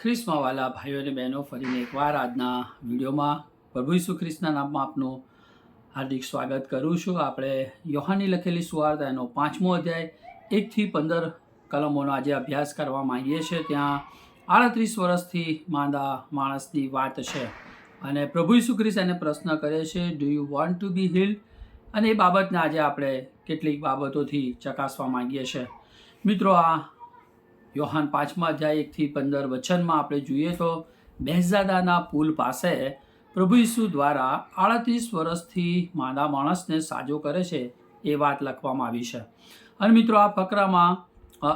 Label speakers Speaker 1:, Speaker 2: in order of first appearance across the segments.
Speaker 1: ખ્રિસ્તમાં વાલા ભાઈઓ અને બહેનો, ફરીને એકવાર આજના વિડીયોમાં પ્રભુ ઈસુ ખ્રિસ્તના નામમાં આપનું હાર્દિક સ્વાગત કરું છું. આપણે યોહાનની લખેલી સુવાર્તા એનો 5મો અધ્યાય 1-15 કલમોનો આજે અભ્યાસ કરવા માંગીએ છીએ. ત્યાં 38 વર્ષથી માંદા માણસની વાત છે અને પ્રભુ ઈસુ ખ્રિસ્ત એને પ્રશ્ન કરે છે, ડુ યુ વોન્ટ ટુ બી હીલ્ડ? અને એ બાબતને આજે આપણે કેટલીક બાબતોથી ચકાસવા માંગીએ છીએ. મિત્રો, આ યોહાન 5મા અધ્યાય 1-15 વચનમાં આપણે જોઈએ તો બેહઝાદાના પુલ પાસે પ્રભુ ઈસુ દ્વારા 38 વર્ષથી માંદા માણસને સાજો કરે છે એ વાત લખવામાં આવી છે. અને મિત્રો, આ ફકરામાં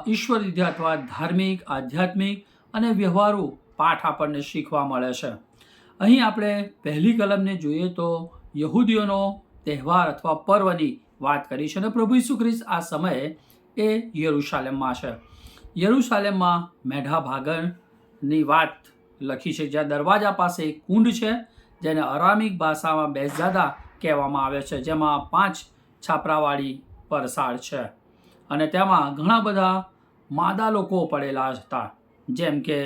Speaker 1: ઈશ્વર વિદ્યા અથવા ધાર્મિક, આધ્યાત્મિક અને વ્યવહારુ પાઠ આપણને શીખવા મળે છે. અહીં આપણે પહેલી કલમને જોઈએ તો યહૂદીઓનો તહેવાર અથવા પર્વની વાત કરી છે અને પ્રભુ ઈસુ ખ્રિસ્ત આ સમયે એ યરૂશાલેમમાં છે. યરૂશાલેમમાં મેઢા ભાગણની વાત લખી છે, જ્યાં દરવાજા પાસે એક કુંડ છે જેને અરામિક ભાષામાં બેહઝાદા કહેવામાં આવે છે, જેમાં 5 છાપરાવાળી પરસાળ છે અને તેમાં ઘણા બધા માદા લોકો પડેલા હતા, જેમ કે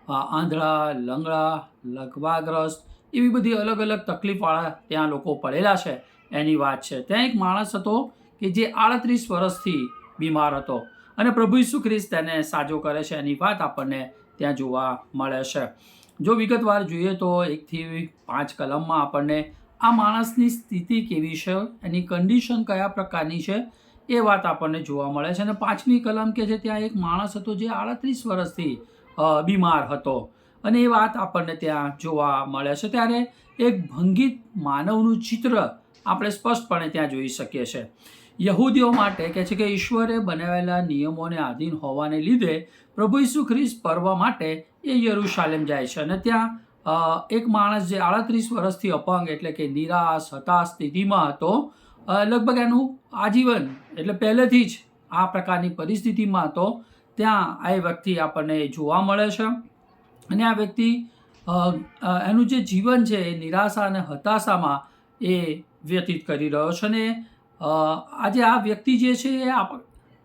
Speaker 1: આંધળા, લંગડા, લકવાગ્રસ્ત, એવી બધી અલગ અલગ તકલીફવાળા ત્યાં લોકો પડેલા છે એની વાત છે. ત્યાં એક માણસ હતો કે જે 38 વર્ષથી બીમાર હતો અને પ્રભુ ઈસુ ખ્રિસ્ત તેને સાજો કરે છે એની વાત આપણને ત્યાં જોવા મળે છે. જો વિગતવાર જોઈએ તો 1-5 કલમમાં આપણને આ માણસની સ્થિતિ કેવી છે, એની કન્ડિશન કયા પ્રકારની છે એ વાત આપણને જોવા મળે છે. અને 5મી કલમ કે છે ત્યાં એક માણસ હતો જે 38 વર્ષથી બીમાર હતો અને એ વાત આપણને ત્યાં જોવા મળે છે. ત્યારે એક ભંગિત માનવનું ચિત્ર આપણે સ્પષ્ટપણે ત્યાં જોઈ શકીએ છીએ. યહૂદીઓ માટે કહે છે કે ઈશ્વરે બનાવેલા નિયમોને આધીન હોવાને લીધે પ્રભુ ઈસુ ખ્રિસ્ત પર્વ માટે એ યરૂશાલેમ જાય છે અને ત્યાં એક માણસ જે 38 વર્ષથી અપંગ એટલે કે નિરાશ, હતાશ સ્થિતિમાં હતો, લગભગ એનું આજીવન એટલે પહેલેથી જ આ પ્રકારની પરિસ્થિતિમાં હતો, ત્યાં આ વ્યક્તિ આપણને જોવા મળે છે. અને આ વ્યક્તિ એનું જે જીવન છે એ નિરાશા અને હતાશામાં એ વ્યતીત કરી રહ્યો છે. અને આજે આ વ્યક્તિ જે છે એ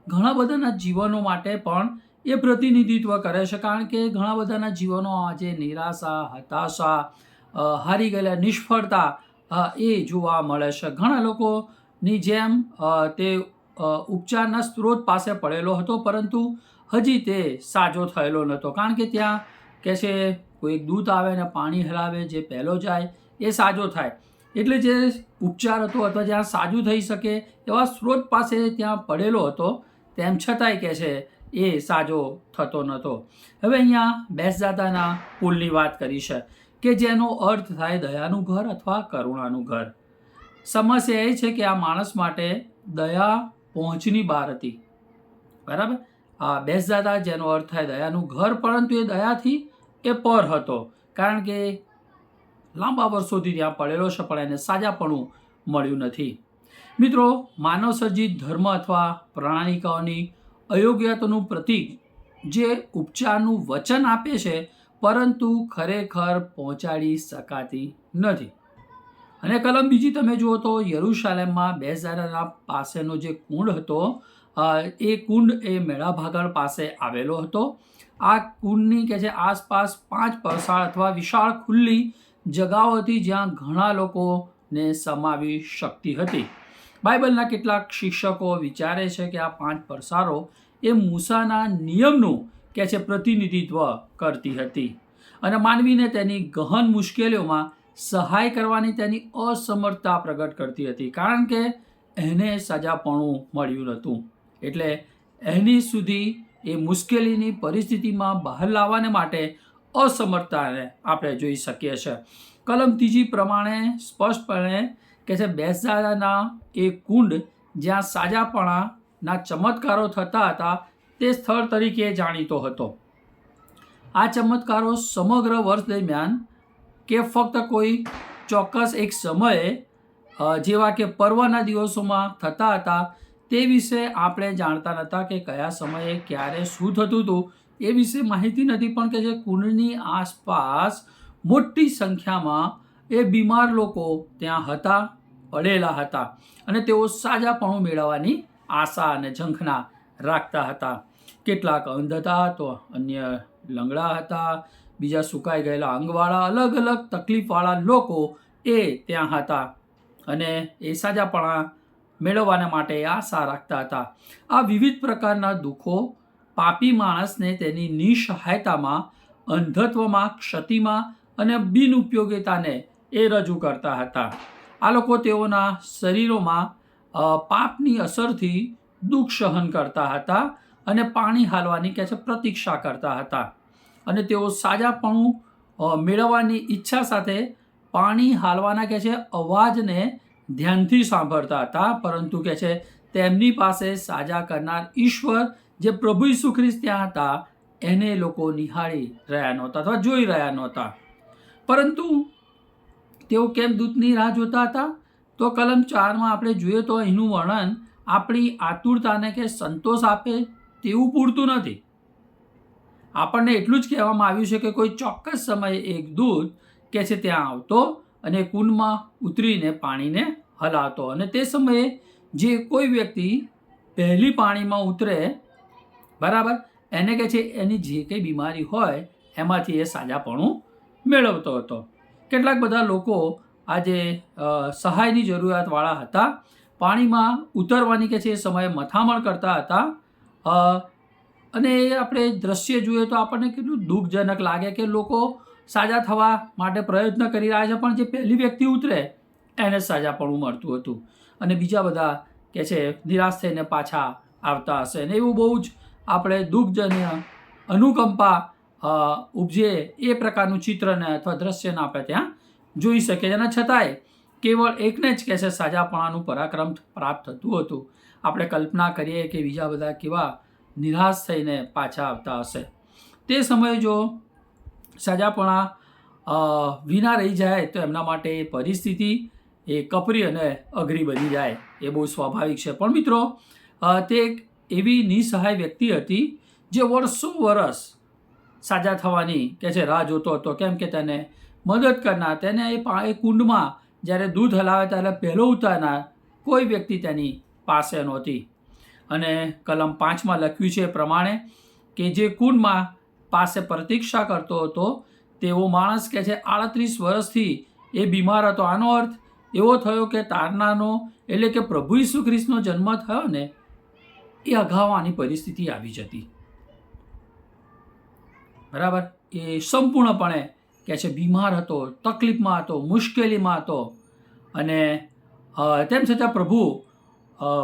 Speaker 1: ઘણા બધાના જીવનો માટે પણ એ પ્રતિનિધિત્વ કરે છે, કારણ કે ઘણા બધાના જીવનો આજે નિરાશા, હતાશા, હારી ગયેલા, નિષ્ફળતા એ જોવા મળે છે. ઘણા લોકોની જેમ તે ઉપચારના સ્ત્રોત પાસે પડેલો હતો, પરંતુ હજી તે સાજો થયેલો નહોતો, કારણ કે ત્યાં કહે છે કોઈ એક દૂત આવે ને પાણી હલાવે, જે પહેલો જાય એ સાજો થાય. એટલે જે ઉપચાર હતો અથવા જ્યાં સાજું થઈ શકે એવા સ્ત્રોત પાસે ત્યાં પડેલો હતો, તેમ છતાંય કહે છે એ સાજો થતો નહોતો. હવે અહીંયા બેહઝાદાના પુલની વાત કરી છે કે જેનો અર્થ થાય દયાનું ઘર અથવા કરુણાનું ઘર. સમસ્યા એ છે કે આ માણસ માટે દયા પહોંચની બહાર હતી, બરાબર. આ બેહઝાદા જેનો અર્થ થાય દયાનું ઘર, પરંતુ એ દયાથી એ પર હતો, કારણ કે લાંબા વર્ષોથી ત્યાં પડેલો છે પણ એને સાજાપણું મળ્યું નથી. મિત્રો, માનવ સર્જિત ધર્મ અથવા પ્રણાલિકાઓની અયોગ્યતાનું પ્રતીક જે ઉપચારનું વચન આપે છે પરંતુ ખરેખર પહોંચાડી શકાતી નથી. અને કલમ બીજી તમે જુઓ તો યરૂશાલેમમાં બેહઝાદાના પાસેનો જે કુંડ હતો, એ કુંડ એ મેળા ભાગણ પાસે આવેલો હતો. આ કુંડની કે છે આસપાસ 5 પરસાળ અથવા વિશાળ ખુલ્લી જગાઓ હતી, જ્યાં ઘણા લોકોને સમાવી શકતી હતી. બાઇબલના કેટલાક શિક્ષકો વિચારે છે કે આ 5 પરસાળો એ મૂસાના નિયમનું કે છે પ્રતિનિધિત્વ કરતી હતી અને માનવીને તેની ગહન મુશ્કેલીઓમાં સહાય કરવાની તેની અસમર્થતા પ્રગટ કરતી હતી, કારણ કે એને સજાપણું મળ્યું નહોતું. એટલે એની સુધી એ મુશ્કેલીની પરિસ્થિતિમાં બહાર લાવવાને માટે અસમર્થતાને આપણે જોઈ શકીએ છીએ. કલમ ત્રીજી પ્રમાણે સ્પષ્ટપણે કે છે બેહઝાદાના એ કુંડ જ્યાં સાજાપણાના ચમત્કારો થતા હતા તે સ્થળ તરીકે જાણીતો હતો. આ ચમત્કારો સમગ્ર વર્ષ દરમિયાન કે ફક્ત કોઈ ચોક્કસ એક સમયે જેવા કે પર્વના દિવસોમાં થતા હતા તે વિશે આપણે જાણતા નહોતા કે કયા સમયે ક્યારે શું થતું હતું એ વિશે માહિતી નથી. પણ કે જે કુંડની આસપાસ મોટી સંખ્યામાં એ બીમાર લોકો ત્યાં હતા, પડેલા હતા અને તેઓ સાજાપણું મેળવવાની આશા અને ઝંખના રાખતા હતા. કેટલાક અંધ હતા તો અન્ય લંગડા હતા, બીજા સુકાઈ ગયેલા અંગવાળા, અલગ અલગ તકલીફવાળા લોકો એ ત્યાં હતા અને એ સાજાપણા મેળવવાના માટે આશા રાખતા હતા. આ વિવિધ પ્રકારના દુઃખો પાપી માણસને તેની નિસહાયતામાં, અંધત્વમાં, ક્ષતિમાં અને બિનઉપયોગિતાને એ રજૂ કરતા હતા. આ લોકો તેઓના શરીરોમાં પાપની અસરથી દુઃખ સહન કરતા હતા અને પાણી હાલવાની કહે છે પ્રતીક્ષા કરતા હતા. અને તેઓ સાજાપણું મેળવવાની ઈચ્છા સાથે પાણી હાલવાના કહે છે અવાજને ધ્યાનથી સાંભળતા હતા, પરંતુ કહે છે તેમની પાસે સાજા કરનાર ઈશ્વર જે પ્રભુ ઈસુ ખ્રિસ્ત ત્યાં હતા એને લોકો નિહાળી રહ્યા નહોતા અથવા જોઈ રહ્યા નહોતા. પરંતુ તેઓ કેમ દૂતની રાહ જોતા હતા? તો કલમ 4માં આપણે જોઈએ તો એનું વર્ણન આપણી આતુરતાને કે સંતોષ આપે તેવું પૂરતું નથી. આપણને એટલું જ કહેવામાં આવ્યું છે કે કોઈ ચોક્કસ સમયે એક દૂત કે છે ત્યાં આવતો અને કુંડમાં ઉતરીને પાણીને હલાવતો, અને તે સમયે જે કોઈ વ્યક્તિ પહેલી પાણીમાં ઉતરે, બરાબર, એને કે છે એની જે કંઈ બીમારી હોય એમાંથી એ સાજાપણું મેળવતો હતો. કેટલાક બધા લોકો આજે સહાયની જરૂરિયાતવાળા હતા, પાણીમાં ઉતરવાની કે છે એ સમયે મથામણ કરતા હતા, અને એ આપણે દ્રશ્ય જોઈએ તો આપણને કેટલું દુઃખજનક લાગે કે લોકો સાજા થવા માટે પ્રયત્ન કરી રહ્યા છે, પણ જે પહેલી વ્યક્તિ ઉતરે એને સાજાપણું મળતું હતું અને બીજા બધા કે છે નિરાશ થઈને પાછા આવતા હશે. અને એવું બહુ જ આપણે દુઃખજન્ય અનુકંપા ઉપજે એ પ્રકારનું ચિત્રને અથવા દ્રશ્યને આપણે ત્યાં જોઈ શકીએ. એના છતાંય કેવળ એકને જ કહે છે સાજાપણાનું પરાક્રમ પ્રાપ્ત થતું હતું. આપણે કલ્પના કરીએ કે બીજા બધા કેવા નિરાશ થઈને પાછા આવતા હશે. તે સમયે જો સાજાપણા વિના રહી જાય તો એમના માટે પરિસ્થિતિ એ કપરી અને અઘરી બની જાય, એ બહુ સ્વાભાવિક છે. પણ મિત્રો, તે એક એવી નિસહાય વ્યક્તિ હતી જે વર્ષો વર્ષ સાજા થવાની કે છે રાહ જોતો હતો, કેમ કે તેને મદદ કરનાર, તેને એ કુંડમાં જ્યારે દૂધ હલાવે ત્યારે પહેલો ઉતારનાર કોઈ વ્યક્તિ તેની પાસે નહોતી. અને કલમ 5માં લખ્યું છે એ પ્રમાણે કે જે કુંડમાં પાસે પ્રતીક્ષા કરતો હતો તેવો માણસ કે છે 38 વર્ષથી એ બીમાર હતો. આનો અર્થ એવો થયો કે તારનાનો એટલે કે પ્રભુ ઈસુ ખ્રિસ્તનો જન્મ થયો ને એ અગાઉ આની પરિસ્થિતિ આવી જતી, બરાબર. એ સંપૂર્ણપણે કે છે બીમાર હતો, તકલીફમાં હતો, મુશ્કેલીમાં હતો, અને તેમ છતાં પ્રભુ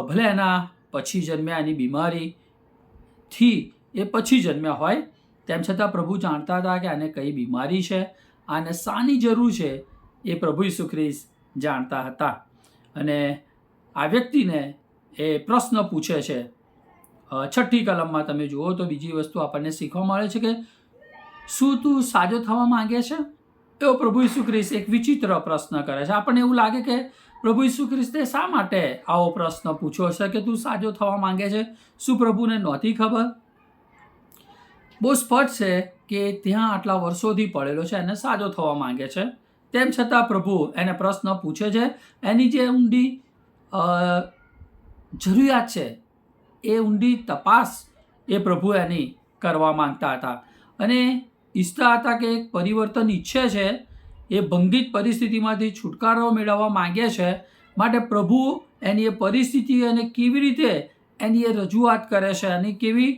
Speaker 1: ભલે એના પછી જન્મ્યા, એની બીમારીથી એ પછી જન્મ્યા હોય, તેમ છતાં પ્રભુ જાણતા હતા કે આને કઈ બીમારી છે, આને શાની જરૂર છે, એ પ્રભુ ઈસુ ખ્રિસ્ત જાણતા હતા. અને આ વ્યક્તિને એ પ્રશ્ન પૂછે છે. 6ઠ્ઠી કલમમાં તમે જુઓ તો બીજી વસ્તુ આપણને શીખવા મળે છે કે શું તું સાજો થવા માંગે છે? એવો પ્રભુ ઈસુ ખ્રિસ્ત એક વિચિત્ર પ્રશ્ન કરે છે. આપણને એવું લાગે કે પ્રભુ ઈસુ ખ્રિસ્તે શા માટે આવો પ્રશ્ન પૂછ્યો છે કે તું સાજો થવા માંગે છે? શું પ્રભુને નહોતી ખબર? બહુ સ્પષ્ટ છે કે ત્યાં આટલા વર્ષોથી પડેલો છે, એને સાજો થવા માંગે છે. તેમ છતાં પ્રભુ એને પ્રશ્ન પૂછે છે. એની જે ઊંડી જરૂરિયાત છે એ ઊંડી તપાસ એ પ્રભુ એની કરવા માંગતા હતા અને ઈચ્છતા હતા કે એક પરિવર્તન ઈચ્છે છે, એ ભંગિત પરિસ્થિતિમાંથી છુટકારો મેળવવા માંગે છે. માટે પ્રભુ એની એ પરિસ્થિતિ અને કેવી રીતે એની એ રજૂઆત કરે છે, એની કેવી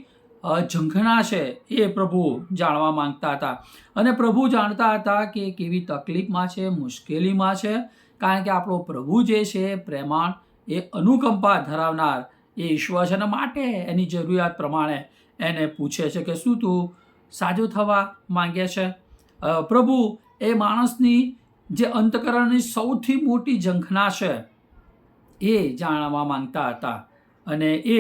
Speaker 1: ઝંખના છે એ પ્રભુ જાણવા માંગતા હતા. અને પ્રભુ જાણતા હતા કે કેવી તકલીફમાં છે, મુશ્કેલીમાં છે, કારણ કે આપણો પ્રભુ જે છે પ્રેમાળ, એ અનુકંપા ધરાવનાર એ ઈશ્વર છે. અને માટે એની જરૂરિયાત પ્રમાણે એને પૂછે છે કે શું તું સાજો થવા માંગે છે? પ્રભુ એ માણસની જે અંતકરણની સૌથી મોટી ઝંખના છે એ જાણવા માંગતા હતા અને એ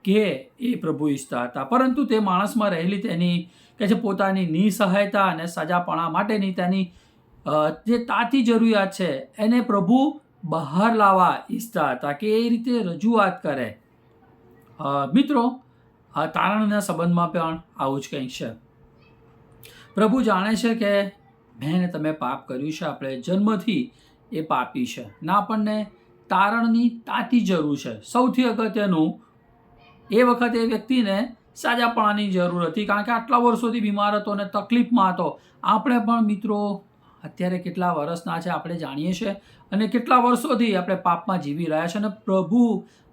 Speaker 1: કે એ પ્રભુ ઈચ્છતા હતા. પરંતુ તે માણસમાં રહેલી તેની કે છે પોતાની નિસહાયતા અને સજાપણા માટેની તેની જે તાતી જરૂરિયાત છે એને પ્રભુ બહાર લાવવા ઈચ્છતા હતા કે એ રીતે રજૂઆત કરે. મિત્રો, તારણના સંબંધમાં પણ આવું જ કંઈક છે. પ્રભુ જાણે છે કે મેં તમે પાપ કર્યું છે, આપણે જન્મથી એ પાપી છે ને આપણને તારણની તાતી જરૂર છે. સૌથી અગત્યનું એ વખતે એ વ્યક્તિને સાજાપણાની જરૂર હતી, કારણ કે આટલા વર્ષોથી બીમાર હતો અને તકલીફમાં હતો. આપણે પણ મિત્રો અત્યારે કેટલા વર્ષના છે આપણે જાણીએ છીએ, અને કેટલા વર્ષોથી આપણે પાપમાં જીવી રહ્યા છે. અને પ્રભુ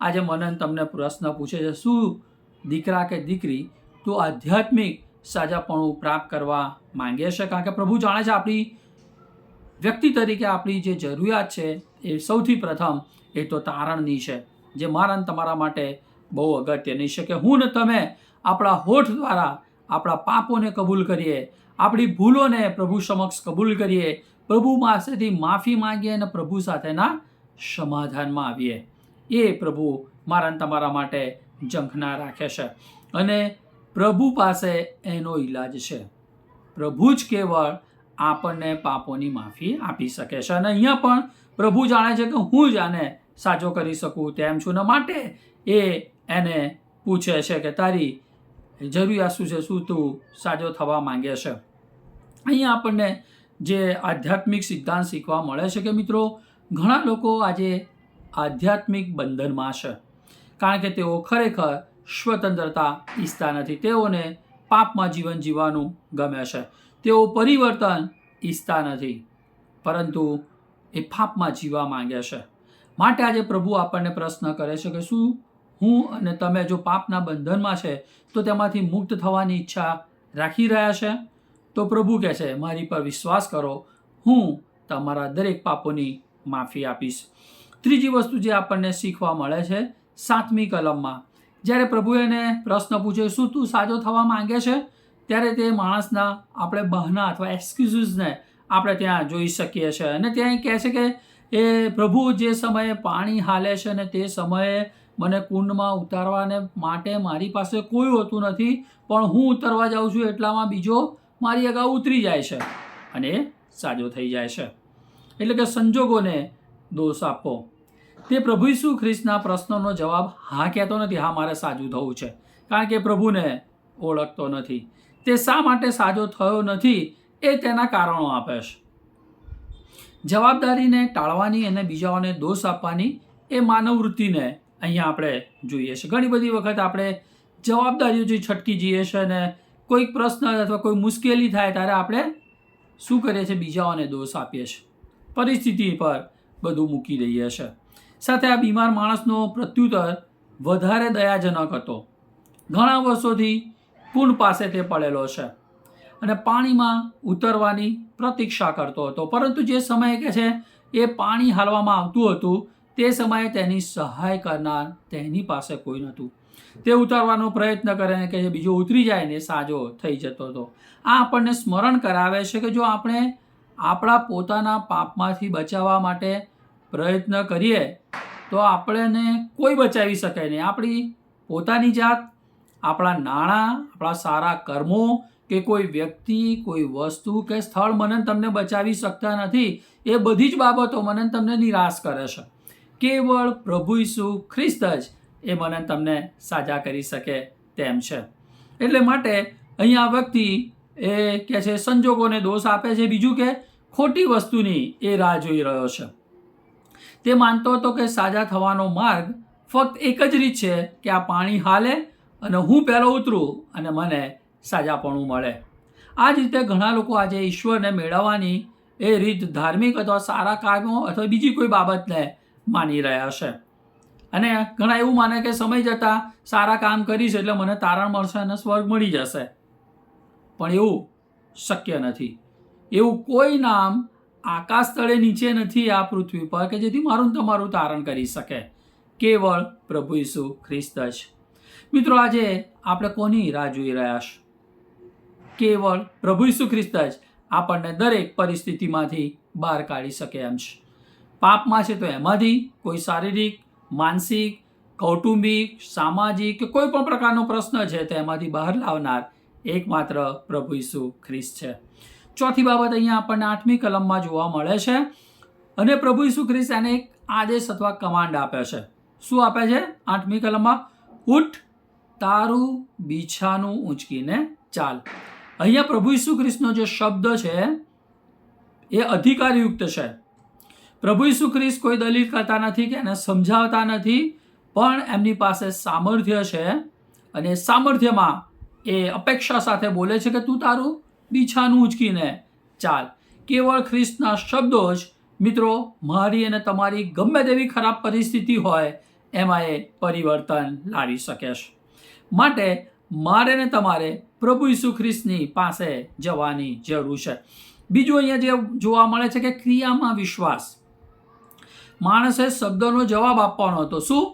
Speaker 1: આજે મને તમને પ્રશ્ન પૂછે છે, શું દીકરા કે દીકરી તું આધ્યાત્મિક સાજાપણું પ્રાપ્ત કરવા માંગે છે? કારણ કે પ્રભુ જાણે છે આપણી વ્યક્તિ તરીકે આપણી જે જરૂરિયાત છે એ સૌથી પ્રથમ એ તો તારણની છે, જે મારા અને તમારા માટે બહુ અગત્યની છે. કે હું ને તમે આપણા હોઠ દ્વારા આપણા પાપોને કબૂલ કરીએ, આપણી ભૂલોને પ્રભુ સમક્ષ કબૂલ કરીએ, પ્રભુ પાસેથી માફી માંગીએ અને પ્રભુ સાથેના સમાધાનમાં આવીએ. એ પ્રભુ મારા અને તમારા માટે ઝંખના રાખે છે, અને પ્રભુ પાસે એનો ઈલાજ છે. પ્રભુ જ કેવળ આપણને પાપોની માફી આપી શકે છે. અને અહીંયા પણ પ્રભુ જાણે છે કે હું જ આને સાજો કરી શકું તેમ છું, ને માટે એ એને પૂછે છે કે તારી જરૂરિયાત શું છે, શું તું સાજો થવા માંગે છે. અહીંયા આપણને જે આધ્યાત્મિક સિદ્ધાંત શીખવા મળે છે કે મિત્રો, ઘણા લોકો આજે આધ્યાત્મિક બંધનમાં છે, કારણ કે તેઓ ખરેખર સ્વતંત્રતા ઈચ્છતા નથી. તેઓને પાપમાં જીવન જીવવાનું ગમે છે. તેઓ પરિવર્તન ઈચ્છતા નથી, પરંતુ એ પાપમાં જીવવા માંગે છે. માટે આજે પ્રભુ આપણને પ્રશ્ન કરે છે કે શું હું અને તમે જો પાપના બંધનમાં છે તો તેમાંથી મુક્ત થવાની ઈચ્છા રાખી રહ્યા છે? તો પ્રભુ કહે છે, મારી પર વિશ્વાસ કરો, હું તમારા દરેક પાપોની માફી આપીશ. ત્રીજી વસ્તુ જે આપણને શીખવા મળે છે 7મી કલમમાં, જ્યારે પ્રભુ એને પ્રશ્ન પૂછે શું તું સાજો થવા માંગે છે, ત્યારે તે માણસના આપણે બહાના અથવા એક્સક્યુઝને આપણે ત્યાં જોઈ શકીએ છીએ. અને ત્યાં કહે છે કે એ પ્રભુ જે સમયે પાણી હાલે છે અને તે સમયે મને કુંડમાં ઉતારવાને માટે મારી પાસે કોઈ હોતું નથી, પણ હું ઉતરવા જાઉં છું એટલામાં બીજો મારી અગાઉ ઉતરી જાય છે અને એ સાજો થઈ જાય છે. એટલે કે સંજોગોને દોષ આપો. તે પ્રભુ ઈસુ ખ્રિસ્તના પ્રશ્નનો જવાબ હા કહેતો નથી, હા મારે સાજું થવું છે, કારણ કે પ્રભુને ઓળખતો નથી. તે શા માટે સાજો થયો નથી એ તેના કારણો આપે છે. જવાબદારીને ટાળવાની અને બીજાઓને દોષ આપવાની એ માનવ વૃત્તિને અહીંયા આપણે જોઈએ છે. ઘણી બધી વખત આપણે જવાબદારીઓથી છટકી જઈએ છીએ અને કોઈક પ્રશ્ન અથવા કોઈ મુશ્કેલી થાય ત્યારે આપણે શું કરીએ છીએ? બીજાઓને દોષ આપીએ છીએ, પરિસ્થિતિ પર બધું મૂકી દઈએ છીએ. સાથે આ બીમાર માણસનો પ્રત્યુત્તર વધારે દયાજનક હતો. ઘણા વર્ષોથી કુંડ પાસે તે પડેલો છે અને પાણીમાં ઉતરવાની પ્રતીક્ષા કરતો હતો, પરંતુ જે સમયે કે છે એ પાણી હાલવામાં આવતું હતું તે સમયે તેની સહાય કરનાર તેની પાસે કોઈ નહોતું. તે ઉતારવાનો પ્રયત્ન કરે કે જે બીજો ઉતરી જાય ને સાજો થઈ જતો હતો. આ આપણને સ્મરણ કરાવે છે કે જો આપણે આપણા પોતાના પાપમાંથી બચાવવા માટે પ્રયત્ન કરીએ તો આપણને કોઈ બચાવી શકે નહીં. આપણી પોતાની જાત, આપણા નાણાં, આપણા સારા કર્મો કે કોઈ વ્યક્તિ, કોઈ વસ્તુ કે સ્થળ મને તમને બચાવી શકતા નથી. એ બધી જ બાબતો મને તમને નિરાશ કરે છે. કેવળ પ્રભુ ઈસુ ખ્રિસ્ત જ એ મને તમને સાજા કરી શકે તેમ છે. એટલે માટે અહીંયા વ્યક્તિ એ કહે છે સંજોગોને દોષ આપે છે. બીજું કે ખોટી વસ્તુની એ રાહ જોઈ રહ્યો છે. તે માનતો હતો કે સાજા થવાનો માર્ગ ફક્ત એક જ રીત છે કે આ પાણી હાલે અને હું પહેલો ઉતરું અને મને સાજાપણું મળે. આ જ રીતે ઘણા લોકો આજે ઈશ્વરને મેળવવાની એ રીત ધાર્મિક અથવા સારા કામો અથવા બીજી કોઈ બાબતને માની રહ્યા છે. અને ઘણા એવું માને કે સમય જતાં સારા કામ કરીશ એટલે મને તારણ મળશે અને સ્વર્ગ મળી જશે. પણ એવું શક્ય નથી. એવું કોઈ નામ આકાશ તળે નીચે નથી આ પૃથ્વી પર કે જેથી મારું તમારું તારણ કરી શકે. કેવળ પ્રભુ ઈસુ ખ્રિસ્ત જ. મિત્રો આજે આપણે કોની રાહ જોઈ રહ્યા છે? કેવળ પ્રભુ ઈસુ ખ્રિસ્ત જ આપણને દરેક પરિસ્થિતિમાંથી બહાર કાઢી શકે એમ છે. પાપમાં છે તો એમાંથી કોઈ શારીરિક, માનસિક, કૌટુંબિક, સામાજિક કે કોઈ પણ પ્રકારનો પ્રશ્ન છે તો એમાંથી બહાર લાવનાર એકમાત્ર પ્રભુ ઈસુ ખ્રિસ્ત છે. ચોથી બાબત અહીંયા આપણને 8મી કલમમાં જોવા મળે છે. અને પ્રભુ ઈસુ ખ્રિસ્ત એને એક આદેશ અથવા કમાન્ડ આપે છે. શું આપે છે 8મી કલમમાં? ઉઠ, તારું બીછાનું ઊંચકીને ચાલ. અહીંયા પ્રભુ ઈસુ ખ્રિસ્તનો જે શબ્દ છે એ અધિકારયુક્ત છે. પ્રભુ ઈસુ ખ્રિસ્ત કોઈ દલીલ કરતા નથી કે એને સમજાવતા નથી, પણ એમની પાસે સામર્થ્ય છે અને સામર્થ્યમાં એ અપેક્ષા સાથે બોલે છે કે તું તારું બીછાનું ઉંચકીને ચાલ. કેવળ ખ્રિસ્તના શબ્દો જ મિત્રો મારી અને તમારી ગમે તેવી ખરાબ પરિસ્થિતિ હોય એમાં એ પરિવર્તન લાવી શકે છે. માટે મારે ને તમારે પ્રભુ ઈસુ ખ્રિસ્તની પાસે જવાની જરૂર છે. બીજું અહીંયા જે જોવા મળે છે કે ક્રિયામાં વિશ્વાસ. માણસે શબ્દોનો જવાબ આપવાનો હતો. શું?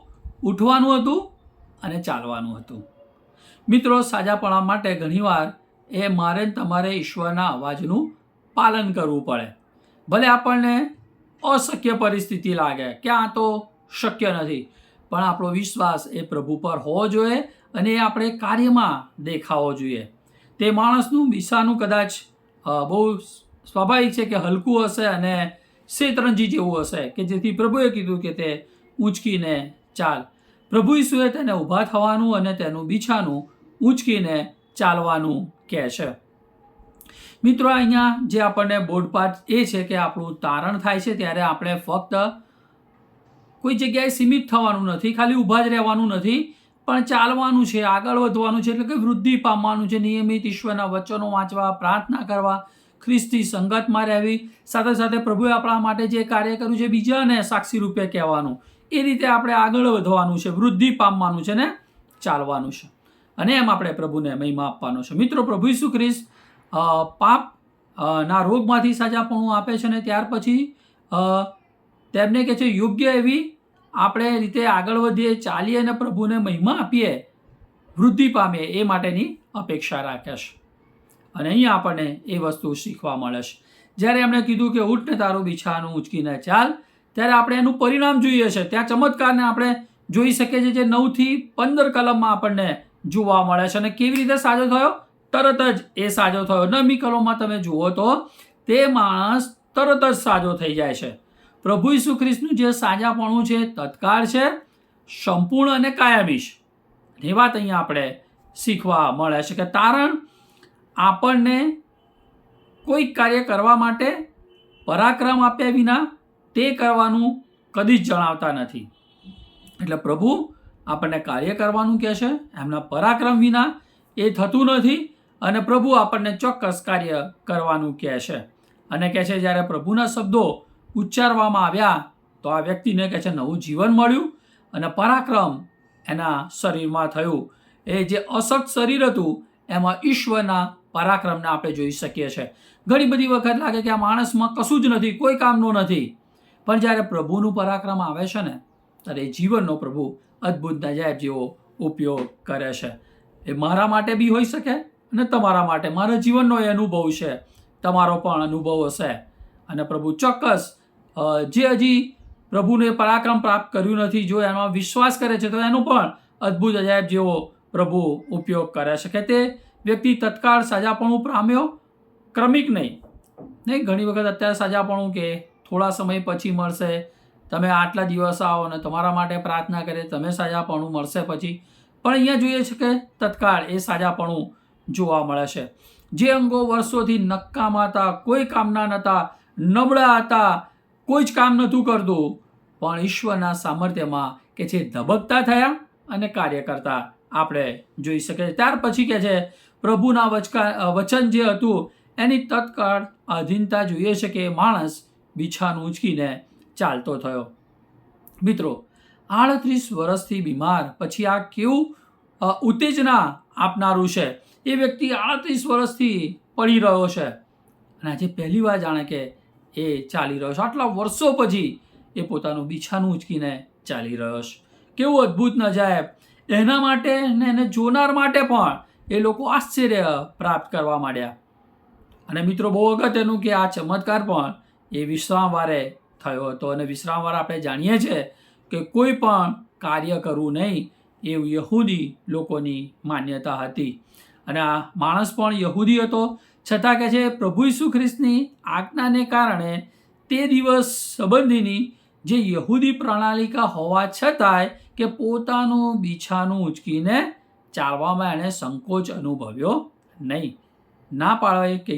Speaker 1: ઉઠવાનું હતું અને ચાલવાનું હતું. મિત્રો, સાજાપણા માટે ઘણીવાર એ મારે તમારે ઈશ્વરના અવાજનું પાલન કરવું પડે. ભલે આપણને અશક્ય પરિસ્થિતિ લાગે કે આ તો શક્ય નથી, પણ આપણો વિશ્વાસ એ પ્રભુ પર હોવો જોઈએ અને એ આપણે કાર્યમાં દેખાવો જોઈએ. તે માણસનું બિસાનું કદાચ બહુ સ્વાભાવિક છે કે હલકું હશે અને શેતરંજી જેવું હશે કે જેથી પ્રભુએ કીધું કે તે ઊંચકીને ચાલ. પ્રભુ ઈસુએ તેને ઊભા થવાનું અને તેનું બીછાનું ઊંચકીને ચાલવાનું કહે છે. મિત્રો, અહીંયા જે આપણને બોધપાઠ એ છે કે આપણું તારણ થાય છે ત્યારે આપણે ફક્ત કોઈ જગ્યાએ સીમિત થવાનું નથી, ખાલી ઊભા જ રહેવાનું નથી, પણ ચાલવાનું છે, આગળ વધવાનું છે, એટલે કે વૃદ્ધિ પામવાનું છે. નિયમિત ઈશ્વરના વચનો વાંચવા, પ્રાર્થના કરવા, ખ્રિસ્તી સંગતમાં રહેવી, સાથે સાથે પ્રભુએ આપણા માટે જે કાર્ય કર્યું છે બીજાને સાક્ષી રૂપે કહેવાનું. એ રીતે આપણે આગળ વધવાનું છે, વૃદ્ધિ પામવાનું છે ને ચાલવાનું છે, અને એમ આપણે પ્રભુને મહિમા આપવાનો છે. મિત્રો, પ્રભુ ઈસુ ખ્રિસ્ત પાપ ના રોગમાંથી સાજાપણું આપે છે ને ત્યાર પછી તેમને કહે છે યોગ્ય એવી આપણે રીતે આગળ વધીએ, ચાલીએ અને પ્રભુને મહિમા આપીએ, વૃદ્ધિ પામીએ એ માટેની અપેક્ષા રાખે છે. અને અહીંયા આપણને એ વસ્તુ શીખવા મળે છે. જ્યારે એમણે કીધું કે ઉઠને તારું બીછાનું ઊંચકીને ચાલ, ત્યારે આપણે એનું પરિણામ જોઈએ છે. ત્યાં ચમત્કારને આપણે જોઈ શકીએ છીએ જે 9 થી 15 કલમમાં આપણને જોવા મળે છે. અને કેવી રીતે સાજો થયો? તરત જ એ સાજો થયો. 9મી કલમમાં તમે જુઓ તો તે માણસ તરત જ સાજો થઈ જાય છે. પ્રભુ ઈસુ ખ્રિસ્તનું જે સાજાપણું છે તત્કાળ છે, સંપૂર્ણ અને કાયમી છે. એ વાત અહીંયા આપણે શીખવા મળે છે કે તારણ આપણને કોઈ કાર્ય કરવા માટે પરાક્રમ આપ્યા વિના તે કરવાનું કદી જ જણાવતા નથી. એટલે પ્રભુ આપણને કાર્ય કરવાનું કહે છે, એમના પરાક્રમ વિના એ થતું નથી. અને પ્રભુ આપણને ચોક્કસ કાર્ય કરવાનું કહે છે અને કહે છે જ્યારે પ્રભુના શબ્દો ઉચ્ચારવામાં આવ્યા તો આ વ્યક્તિને કહે છે નવું જીવન મળ્યું અને પરાક્રમ એના શરીરમાં થયું. એ જે અશક્ત શરીર હતું એમાં ઈશ્વરના પરાક્રમને આપણે જોઈ શકીએ છીએ. ઘણી બધી વખત લાગે કે આ માણસમાં કશું જ નથી, કોઈ કામનું નથી, પણ જ્યારે પ્રભુનું પરાક્રમ આવે છે ને ત્યારે એ જીવનનો પ્રભુ અદ્ભુત નજાયબ જેવો ઉપયોગ કરે છે. એ મારા માટે બી હોઈ શકે અને તમારા માટે. મારા જીવનનો એ અનુભવ છે, તમારો પણ અનુભવ હશે. અને પ્રભુ ચોક્કસ જે હજી પ્રભુને પરાક્રમ પ્રાપ્ત કર્યું નથી, જો એમાં વિશ્વાસ કરે છે તો એનો પણ અદ્ભુત અજાયબ જેવો પ્રભુ ઉપયોગ કરે છે કે તે વ્યક્તિ તત્કાળ સાજાપણું પામ્યો, ક્રમિક નહીં. ઘણી વખત અત્યારે સાજાપણું કે થોડા સમય પછી મળશે, તમે આટલા દિવસ આવો અને તમારા માટે પ્રાર્થના કરે, તમે સાજાપણું મળશે પછી. પણ અહીંયા જોઈએ છે કે તત્કાળ એ સાજાપણું જોવા મળે છે. જે અંગો વર્ષોથી નકામા હતા, કોઈ કામના નહોતા, નબળા હતા, કોઈ જ કામ નહોતું કરતું, પણ ઈશ્વરના સામર્થ્યમાં કે જે ધબકતા થયા અને કાર્ય કરતા આપણે જોઈ શકીએ. ત્યાર પછી કે છે પ્રભુના વચન જે હતું એની તત્કાળ અધીનતા જોઈએ છે કે માણસ બીછાનું ઊંચકીને ચાલતો થયો. મિત્રો, 38 વર્ષથી બીમાર પછી આ કેવું ઉત્તેજના આપનારું છે. એ વ્યક્તિ 38 વર્ષથી પડી રહ્યો છે અને આજે પહેલી વાર જાણે કે એ ચાલી રહ્યો છે. આટલા વર્ષો પછી એ પોતાનું બીછાનું ઊંચકીને ચાલી રહ્યો છે. કેવું અદ્ભુત નજાયબ! એના માટે ને એને જોનાર માટે પણ એ લોકો આશ્ચર્ય પ્રાપ્ત કરવા માંડ્યા. અને મિત્રો, બહુ અગત્યનું કે આ ચમત્કાર પણ એ વિશ્રામવારે થયો હતો. અને વિશ્રામવાર આપણે જાણીએ છીએ કે કોઈ પણ કાર્ય કરવું નહીં એવું યહૂદી લોકોની માન્યતા હતી. અને આ માણસ પણ યહૂદી હતો, છતાં કે છે પ્રભુ ઈસુ ખ્રિસ્તની આજ્ઞાને કારણે તે દિવસ સંબંધીની જે યહૂદી પ્રણાલિકા હોવા છતાંય કે પોતાનું બીછાનું ઊંચકીને ચાલવામાં એણે સંકોચ અનુભવ્યો નહીં. ના પાડવાય કે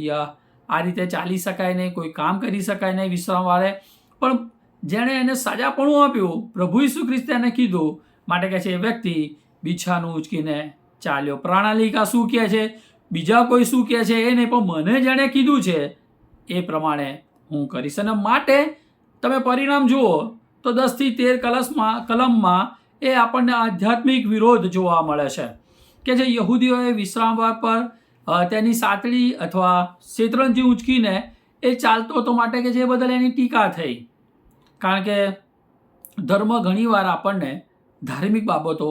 Speaker 1: આ રીતે ચાલી શકાય નહીં, કોઈ કામ કરી શકાય નહીં વિશ્રામવારે, પણ જેણે એને સાજાપણું આપ્યું પ્રભુ ઈસુ ખ્રિસ્તે એને કીધું માટે કહે છે એ વ્યક્તિ બીછાનું ઊંચકીને ચાલ્યો. પ્રણાલિકા શું કહે છે, બીજા કોઈ શું કહે છે એ નહીં, પણ મને જેણે કીધું છે એ પ્રમાણે હું કરીશ. અને માટે તમે પરિણામ જુઓ તો 10 થી 13 કલમમાં એ આપણને આધ્યાત્મિક વિરોધ જોવા મળે છે કે જે યહૂદીઓએ વિશ્રામવાર પર તેની સાતડી અથવા શેતરંજી ઊંચકીને એ ચાલતો હતો માટે કે જે બદલ એની ટીકા થઈ. કારણ કે ધર્મ ઘણીવાર આપણને ધાર્મિક બાબતો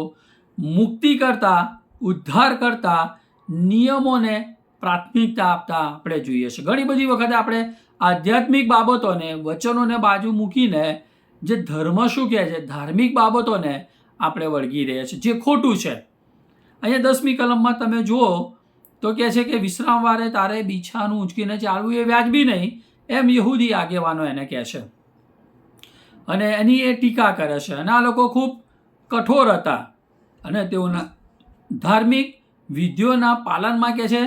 Speaker 1: મુક્તિ કરતાં, ઉદ્ધાર કરતાં નિયમોને પ્રાથમિકતા આપતા આપણે જોઈએ છીએ. ઘણી બધી વખતે આપણે આધ્યાત્મિક બાબતોને, વચનોને બાજુ મૂકીને જે ધર્મ શું કહે છે, ધાર્મિક બાબતોને આપણે વળગી રહ્યા છીએ, જે ખોટું છે. અહીંયા 10મી કલમમાં તમે જુઓ તો કહે છે કે વિશ્રામવારે તારે બીછાનું ઊંચકીને ચાલવું એ વ્યાજબી નહીં, એમ યહૂદી આગેવાનો એને કહે છે અને એની એ ટીકા કરે છે. અને આ લોકો ખૂબ કઠોર હતા અને તેઓના ધાર્મિક વિધિઓના પાલનમાં કે છે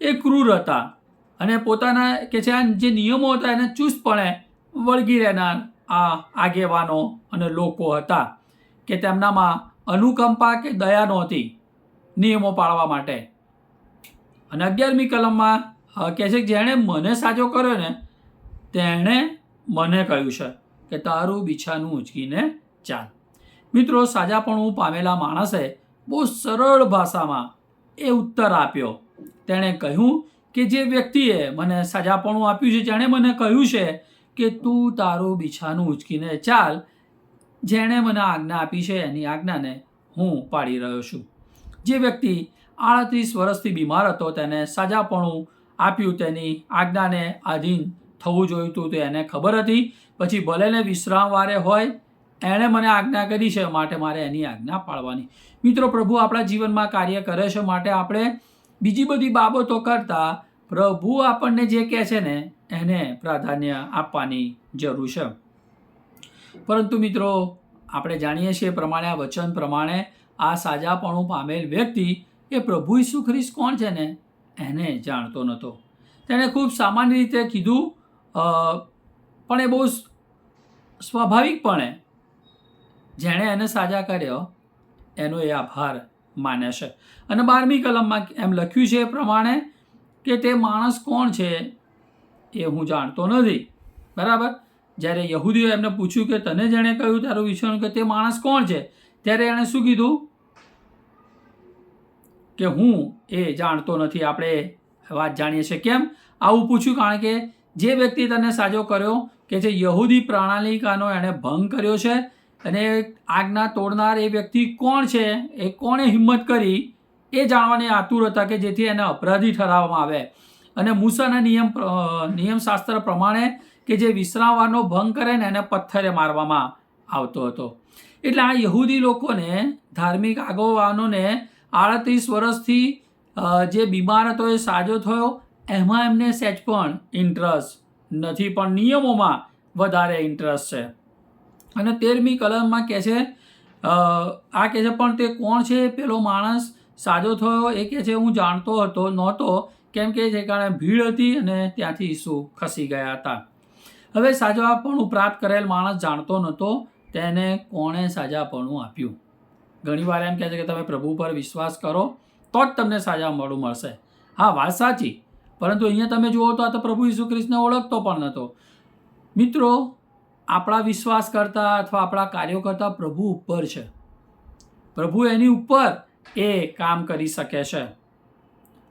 Speaker 1: એ ક્રૂર હતા અને પોતાના કે છે આ જે નિયમો હતા એને ચુસ્તપણે વળગી રહેનાર આ આગેવાનો અને લોકો હતા કે તેમનામાં અનુકંપા કે દયા નહોતી નિયમો પાળવા માટે. અને 11મી કલમમાં કહે છે કે જેણે મને સાજો કર્યો ને તેણે મને કહ્યું છે કે તારું બીછાનું ઊંચકીને ચાલ. મિત્રો, સાજાપણું પામેલા માણસે બહુ સરળ ભાષામાં એ ઉત્તર આપ્યો. તેણે કહ્યું કે જે વ્યક્તિએ મને સાજાપણું આપ્યું છે, જેણે મને કહ્યું છે કે તું તારું બીછાનું ઊંચકીને ચાલ, જેણે મને આજ્ઞા આપી છે એની આજ્ઞાને હું પાળી રહ્યો છું. જે વ્યક્તિ 38 વર્ષથી બીમાર હતો તેને સાજાપણું આપ્યું, તેની આજ્ઞાને આધીન થવું જોઈતું તો એને ખબર હતી. પછી ભલે ને વિશ્રામવારે હોય, એણે મને આજ્ઞા કરી છે માટે મારે એની આજ્ઞા પાળવાની. મિત્રો, પ્રભુ આપણા જીવનમાં કાર્ય કરે છે માટે આપણે બીજી બધી બાબતો કરતાં પ્રભુ આપણને જે કહે છે ને એને પ્રાધાન્ય આપવાની જરૂર છે. પરંતુ મિત્રો, આપણે જાણીએ છીએ પ્રમાણે, આ વચન પ્રમાણે આ સાજાપણું પામેલ વ્યક્તિ એ પ્રભુ ઈસુ ખ્રિસ્ત કોણ છે ને એને જાણતો નહોતો. તેણે ખૂબ સામાન્ય રીતે કીધું, પણ એ બહુ સ્વાભાવિકપણે જેણે એને સાજા કર્યો એનો એ આભાર માને છે. અને 12મી કલમમાં એમ લખ્યું છે એ પ્રમાણે કે તે માણસ કોણ છે એ હું જાણતો નથી. બરાબર. જ્યારે યહૂદીઓ એમને પૂછ્યું કે તને જેણે કહ્યું તારું વિચારવું કે તે માણસ કોણ છે, ત્યારે એણે શું કીધું કે હું એ જાણતો નથી. આપણે વાત જાણીએ છીએ. કેમ આવું પૂછ્યું? કારણ કે જે વ્યક્તિ તને સાજો કર્યો કે જે યહૂદી પ્રણાલિકાનો એણે ભંગ કર્યો છે અને આજ્ઞા તોડનાર એ વ્યક્તિ કોણ છે, એ કોણે હિંમત કરી એ જાણવાની આતુર હતા કે જેથી એને અપરાધી ઠરાવવામાં આવે. અને મૂસાના નિયમશાસ્ત્ર પ્રમાણે કે જે વિશ્રામવારનો ભંગ કરે ને એને પથ્થરે મારવામાં આવતો હતો. એટલે આ યહૂદી લોકોને, ધાર્મિક આગેવાનોને 38 વર્ષથી જે બીમાર હતો એ સાજો થયો એમાં એમને સહેજ પણ ઇન્ટરેસ્ટ નથી, પણ નિયમોમાં વધારે ઇન્ટરેસ્ટ છે. અને 13મી કલમમાં કહે છે, આ કહે છે પણ તે કોણ છે પેલો માણસ સાજો થયો એ કહે છે હું જાણતો નહોતો, કેમ કે જે કારણે ભીડ હતી અને ત્યાંથી ઈસુ ખસી ગયા હતા. હવે સાજાપણું પ્રાપ્ત કરેલ માણસ જાણતો નહોતો તેને કોણે સાજાપણું આપ્યું. ઘણીવાર એમ કહે છે કે તમે પ્રભુ પર વિશ્વાસ કરો તો જ તમને સાજાપણું મળશે. હા, વાત સાચી, પરંતુ અહીંયા તમે જુઓ તો આ તો પ્રભુ ઈસુ ખ્રિસ્તને ઓળખતો પણ નહોતો. મિત્રો, આપણા વિશ્વાસ કરતાં અથવા આપણા કાર્યો કરતાં પ્રભુ ઉપર છે. પ્રભુ એની ઉપર એ કામ કરી શકે છે.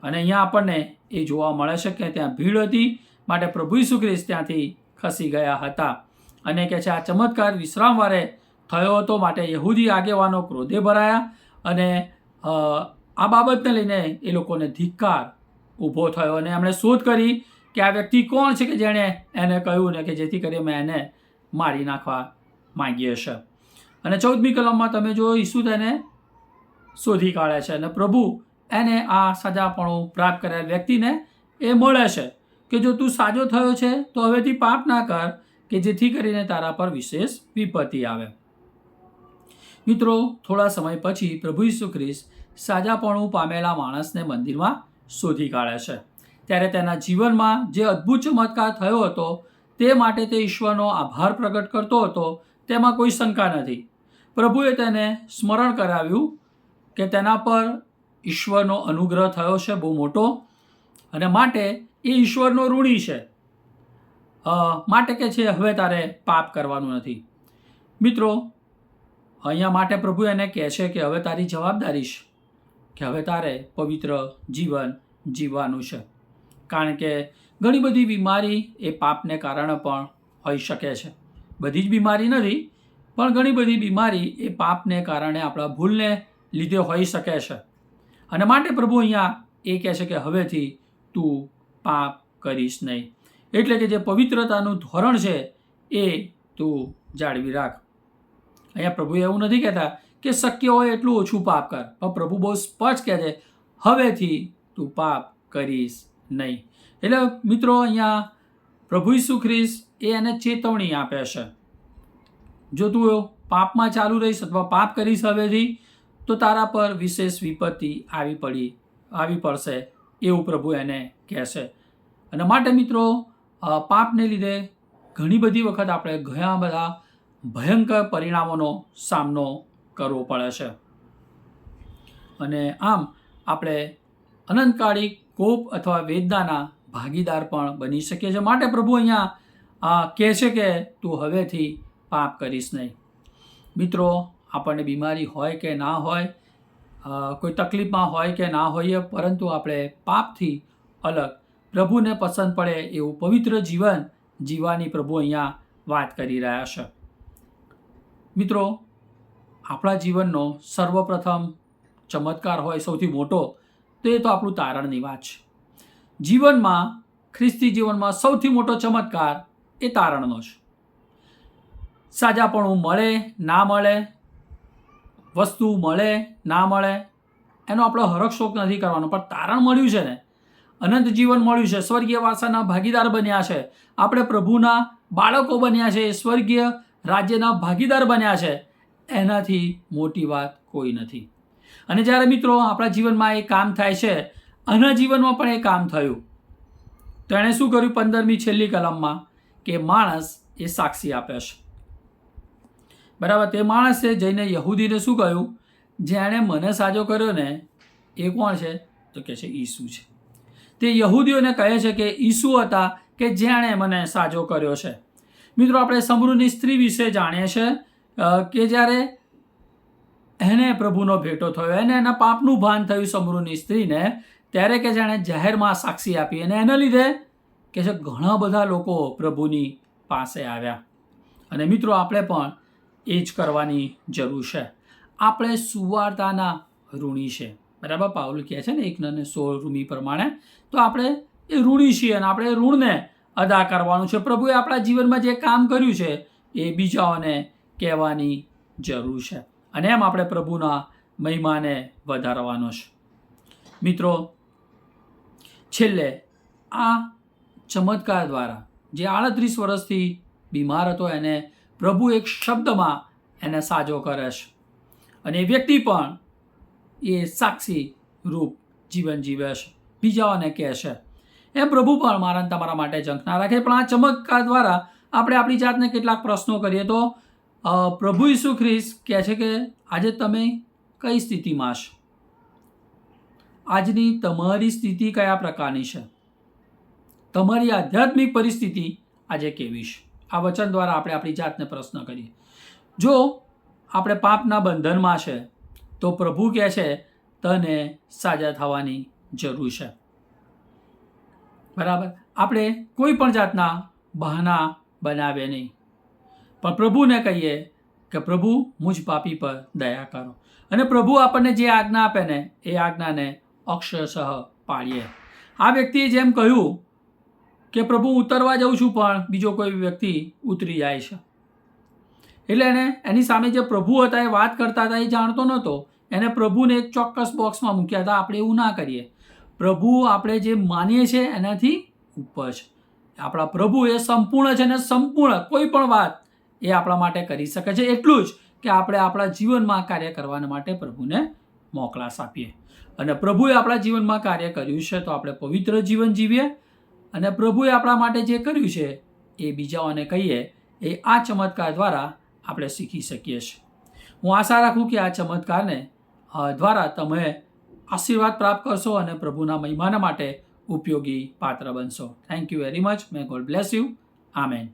Speaker 1: અને અહીંયા આપણને એ જોવા મળે છે કે ત્યાં ભીડ હતી માટે પ્રભુ ઈસુ ખ્રિસ્ત ત્યાંથી ખસી ગયા હતા. અને કે છે આ ચમત્કાર વિશ્રામવારે થયો હતો માટે યહૂદી આગેવાનો ક્રોધે ભરાયા અને આ બાબતને લઈને એ લોકોને ધિક્કાર ઊભો થયો અને એમણે શોધ કરી કે આ વ્યક્તિ કોણ છે કે જેણે એને કહ્યું ને કે જેથી કરી મેં એને મારી નાખવા માંગીએ છે. અને 14મી કલમમાં તમે જો ઈસુ તેને શોધી કાઢે છે અને પ્રભુ એને આ સજાપણું પ્રાપ્ત કરેલ વ્યક્તિને એ મળે છે કે જો તું સાજો થયો છે તો હવેથી પાપ ના કર કે જેથી કરીને તારા પર વિશેષ વિપત્તિ આવે. મિત્રો, થોડા સમય પછી પ્રભુ ઈસુ ખ્રિસ્ત સાજાપણું પામેલા માણસને મંદિરમાં શોધી કાઢે છે. ત્યારે તેના જીવનમાં જે અદ્ભુત ચમત્કાર થયો હતો તે માટે તે ઈશ્વરનો આભાર પ્રગટ કરતો હતો, તેમાં કોઈ શંકા નથી. પ્રભુએ તેને સ્મરણ કરાવ્યું કે તેના પર ઈશ્વરનો અનુગ્રહ થયો છે બહુ મોટો, અને માટે એ ઈશ્વરનો ઋણી છે. માટે કે છે હવે તારે પાપ કરવાનું નથી. મિત્રો, અહીંયા માટે પ્રભુ એને કહે છે કે હવે તારી જવાબદારી છે કે હવે તારે પવિત્ર જીવન જીવવાનું છે. કારણ કે ઘણી બધી બીમારી એ પાપને કારણે પણ હોઈ શકે છે. બધી જ બીમારી નથી, પણ ઘણી બધી બીમારી એ પાપને કારણે આપણા ભૂલને લીધે હોઈ શકે છે. અને માટે પ્રભુ અહીંયા એ કહે છે કે હવેથી તું પાપ કરીશ નહીં. એટલે કે જે પવિત્રતાનું ધોરણ છે એ તું જાળવી રાખ. અહીંયા પ્રભુ એવું નથી કહેતા કે શક્ય હોય એટલું ઓછું પાપ કર, પણ પ્રભુ બહુ સ્પષ્ટ કહે છે હવેથી તું પાપ કરીશ નહીં. એટલે મિત્રો, અહીંયા પ્રભુ ઈસુ ખ્રિસ્ત એને ચેતવણી આપે છે. જો તું પાપમાં ચાલુ રહીશ અથવા પાપ કરીશ હવેથી, તો તારા પર વિશેષ વિપત્તિ આવી પડશે, એવું પ્રભુ એને કહેશે. અને માટે મિત્રો, પાપને લીધે ઘણી બધી વખત આપણે ઘણા બધા ભયંકર પરિણામોનો સામનો કરવો પડે છે, અને આમ આપણે અનંતકાળી કોપ અથવા વેદનાના ભાગીદાર પણ બની શકીએ છીએ. માટે પ્રભુ અહીંયા કહે છે કે તું હવેથી પાપ કરીશ નહીં. મિત્રો, આપણને બીમારી હોય કે ના હોય, કોઈ તકલીફમાં હોય કે ના હોઈએ, પરંતુ આપણે પાપથી અલગ પ્રભુને પસંદ પડે એવું પવિત્ર જીવન જીવવાની પ્રભુ અહીંયા વાત કરી રહ્યા છે. મિત્રો, આપણા જીવનનો સર્વપ્રથમ ચમત્કાર હોય સૌથી મોટો, તો એ તો આપણું તારણની વાત છે. જીવનમાં, ખ્રિસ્તી જીવનમાં સૌથી મોટો ચમત્કાર એ તારણનો છે. સાજાપણું મળે ના મળે, વસ્તુ મળે ના મળે, એનો આપણો હરખશોક નથી કરવાનો, પણ તારણ મળ્યું છે ને, અનંત જીવન મળ્યું છે, સ્વર્ગીય વારસાના ભાગીદાર બન્યા છે, આપણે પ્રભુના બાળકો બન્યા છે, સ્વર્ગીય રાજ્યના ભાગીદાર બન્યા છે, એનાથી મોટી વાત કોઈ નથી. અને જ્યારે મિત્રો આપણા જીવનમાં એ કામ થાય છે, આના જીવનમાં પણ એ કામ થયું, તો એણે શું કર્યું? 15મી છેલ્લી કલમમાં કે માણસ એ સાક્ષી આપે છે. બરાબર, તે માણસે જઈને યહૂદીને શું કહ્યું? જેણે મને સાજો કર્યો ને એ કોણ છે? તો કહે છે ઈસુ છે. તે યહૂદીઓને કહે છે કે ઈસુ હતા કે જેણે મને સાજો કર્યો છે. મિત્રો, આપણે સમરૂની સ્ત્રી વિશે જાણીએ છીએ કે જ્યારે એને પ્રભુનો ભેટો થયો, એને એના પાપનું ભાન થયું સમરૂની સ્ત્રીને, ત્યારે કે જેણે જાહેરમાં સાક્ષી આપી, અને એના લીધે કે છે ઘણા બધા લોકો પ્રભુની પાસે આવ્યા. અને મિત્રો, આપણે પણ એ જ કરવાની જરૂર છે. આપણે સુવાર્તાના ઋણી છે. બરાબર, પાઉલ કહે છે ને 1:16 રૂમી પ્રમાણે, તો આપણે એ ઋણી છીએ અને આપણે ઋણને અદા કરવાનું છે. પ્રભુએ આપણા જીવનમાં જે કામ કર્યું છે એ બીજાઓને કહેવાની જરૂર છે, અને એમ આપણે પ્રભુના મહિમાને વધારવાનો છે. મિત્રો, છેલ્લે આ ચમત્કાર દ્વારા જે 38 વર્ષથી બીમાર હતો, એને પ્રભુ એક શબ્દમાં એને સાજો કરે છે, અને એ વ્યક્તિ પણ એ સાક્ષી રૂપ જીવન જીવે છે, બીજાઓને કહે છે. એમ પ્રભુ પણ મારા તમારા માટે જંખ ના રાખે. પણ આ ચમત્કાર દ્વારા આપણે આપણી જાતને કેટલાક પ્રશ્નો કરીએ તો પ્રભુ ઈસુ ખ્રિસ્ત કહે છે કે આજે તમે કઈ સ્થિતિમાં છો? આજની તમારી સ્થિતિ કયા પ્રકારની છે? તમારી આધ્યાત્મિક પરિસ્થિતિ આજે કેવી છે? આ વચન દ્વારા આપણે આપણી જાતને પ્રશ્ન કરીએ. જો આપણે પાપના બંધનમાં છે, તો પ્રભુ કહે છે તને સાજા થવાની જરૂર છે. બરાબર, આપણે કોઈ પણ જાતના બહાના બનાવીએ નહીં, પણ પ્રભુને કહીએ કે પ્રભુ મુझ પાપી પર દયા કરો, અને પ્રભુ આપણને જે આજ્ઞા આપે ને એ આજ્ઞાને અક્ષરશઃ પાળીએ. આ વ્યક્તિએ જેમ કહ્યું કે પ્રભુ ઉતરવા જાઉં છું, પણ બીજો કોઈ વ્યક્તિ ઉતરી જાય છે, એટલે એને એની સામે જે પ્રભુ હતા એ વાત કરતા હતા એ જાણતો નહોતો. એને પ્રભુને એક ચોક્કસ બોક્સમાં મૂક્યા હતા. આપણે એવું ના કરીએ. પ્રભુ આપણે જે માનીએ છીએ એનાથી ઉપર છે. આપણા પ્રભુ એ સંપૂર્ણ છે, અને સંપૂર્ણ કોઈ પણ વાત એ આપણા માટે કરી શકે છે. એટલું જ કે આપણે આપણા જીવનમાં કાર્ય કરવા માટે પ્રભુને મોકલાશ આપીએ, અને પ્રભુએ આપણા જીવનમાં કાર્ય કર્યું છે તો આપણે પવિત્ર જીવન જીવીએ, અને પ્રભુએ આપણા માટે જે કર્યું છે એ બીજાઓને કહીએ. એ આ ચમત્કાર દ્વારા આપણે શીખી શકીએ છીએ. હું આશા રાખું કે આ ચમત્કારને દ્વારા તમે આશીર્વાદ પ્રાપ્ત કરશો અને પ્રભુના મહિમાના માટે ઉપયોગી પાત્ર બનશો. Thank you very much. May God bless you. Amen.